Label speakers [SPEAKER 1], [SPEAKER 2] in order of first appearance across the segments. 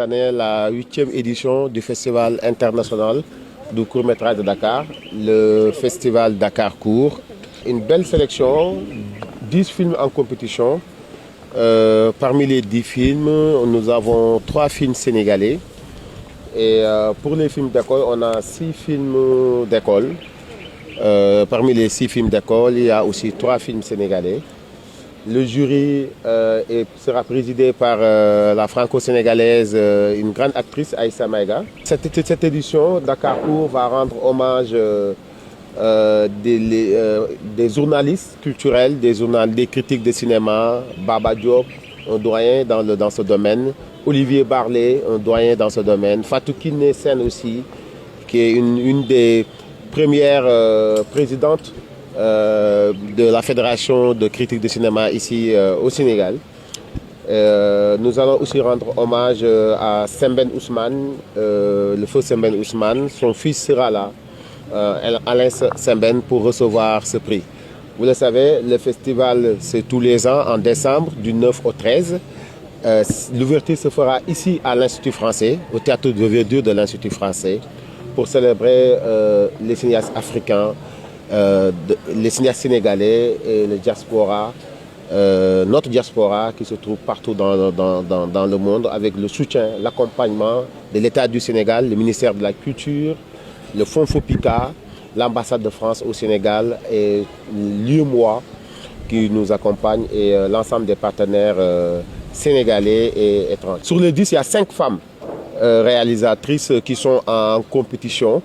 [SPEAKER 1] année la 8e édition du Festival international du court-métrage de Dakar, le Festival Dakar Court. Une belle sélection, 10 films en compétition. Parmi les 10 films, nous avons 3 films sénégalais. Et pour les films d'école, on a 6 films d'école. Parmi les 6 films d'école, il y a aussi 3 films sénégalais. Le jury sera présidé par la franco-sénégalaise, une grande actrice, Aïssa Maïga. Cette édition, Dakar Court va rendre hommage des journalistes culturels, des critiques de cinéma, Baba Diop, un doyen dans ce domaine, Olivier Barlet, un doyen dans ce domaine, Fatou Kiné Sène aussi, qui est une des premières présidentes de la Fédération de critique de cinéma ici au Sénégal. Nous allons aussi rendre hommage à Sembène Ousmane, le feu Sembène Ousmane. Son fils sera là, Alain Sembène, pour recevoir ce prix. Vous le savez, le festival, c'est tous les ans en décembre, du 9 au 13. L'ouverture se fera ici à l'Institut français, au théâtre de verdure de l'Institut français, pour célébrer les cinéastes africains, les cinéastes sénégalais et le diaspora, notre diaspora qui se trouve partout dans le monde, avec le soutien, l'accompagnement de l'État du Sénégal, le ministère de la Culture, le Fonds FOPICA, l'ambassade de France au Sénégal et l'UEMOA qui nous accompagne et l'ensemble des partenaires sénégalais et étrangers. Sur les 10, il y a 5 femmes réalisatrices qui sont en compétition.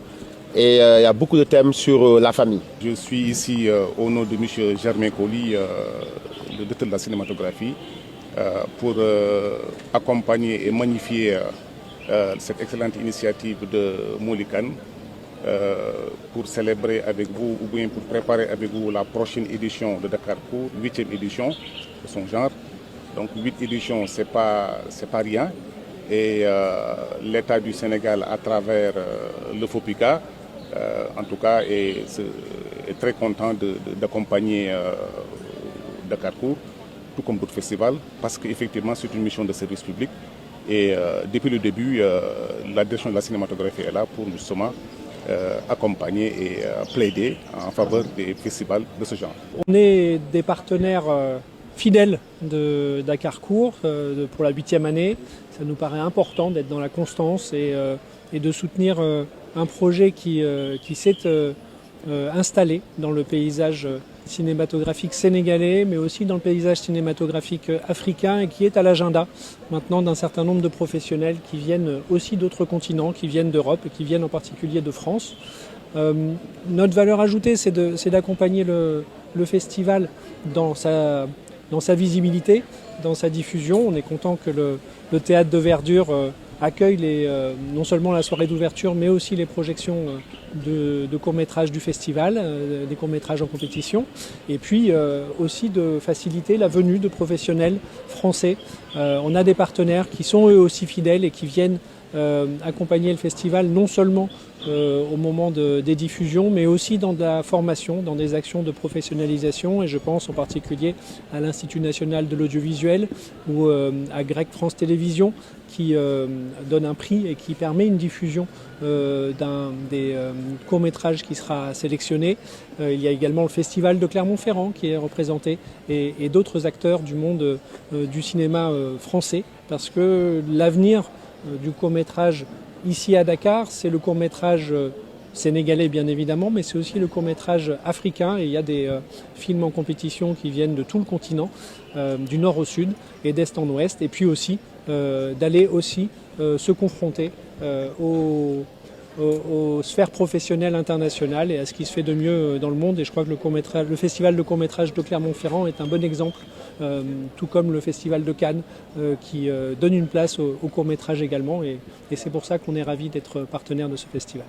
[SPEAKER 1] Et il y a beaucoup de thèmes sur la famille.
[SPEAKER 2] Je suis ici au nom de M. Germain Colli, le directeur de la cinématographie, pour accompagner et magnifier cette excellente initiative de Molikan, pour célébrer avec vous, ou bien pour préparer avec vous la prochaine édition de Dakar Court, 8e édition de son genre. Donc 8 éditions, c'est pas rien. Et l'État du Sénégal, à travers le FOPICA, en tout cas, est très content d'accompagner Dakar Court, tout comme d'autres festivals, parce qu'effectivement, c'est une mission de service public. Et depuis le début, la direction de la cinématographie est là pour justement accompagner et plaider en faveur des festivals de ce genre.
[SPEAKER 3] On est des partenaires fidèles de Dakar Court pour la 8e année. Ça nous paraît important d'être dans la constance et de soutenir un projet qui s'est installé dans le paysage cinématographique sénégalais, mais aussi dans le paysage cinématographique africain et qui est à l'agenda maintenant d'un certain nombre de professionnels qui viennent aussi d'autres continents, qui viennent d'Europe et qui viennent en particulier de France. Notre valeur ajoutée, c'est d'accompagner le festival dans sa visibilité, dans sa diffusion. On est content que le théâtre de verdure accueille non seulement la soirée d'ouverture, mais aussi les projections de courts-métrages du festival, des courts-métrages en compétition, et puis aussi de faciliter la venue de professionnels français. On a des partenaires qui sont eux aussi fidèles et qui viennent accompagner le festival non seulement au moment des diffusions, mais aussi dans de la formation, dans des actions de professionnalisation. Et je pense en particulier à l'Institut national de l'audiovisuel ou à Grec France Télévisions, qui donne un prix et qui permet une diffusion des courts-métrages qui sera sélectionné. Il y a également le Festival de Clermont-Ferrand qui est représenté et d'autres acteurs du monde du cinéma français, parce que l'avenir du court-métrage ici à Dakar, c'est le court-métrage sénégalais bien évidemment, mais c'est aussi le court-métrage africain. Et il y a des films en compétition qui viennent de tout le continent, du nord au sud et d'est en ouest. Et puis aussi d'aller aussi se confronter aux sphères professionnelles internationales et à ce qui se fait de mieux dans le monde. Et je crois que le festival de court-métrage de Clermont-Ferrand est un bon exemple, tout comme le festival de Cannes qui donne une place au court-métrage également. Et c'est pour ça qu'on est ravis d'être partenaire de ce festival.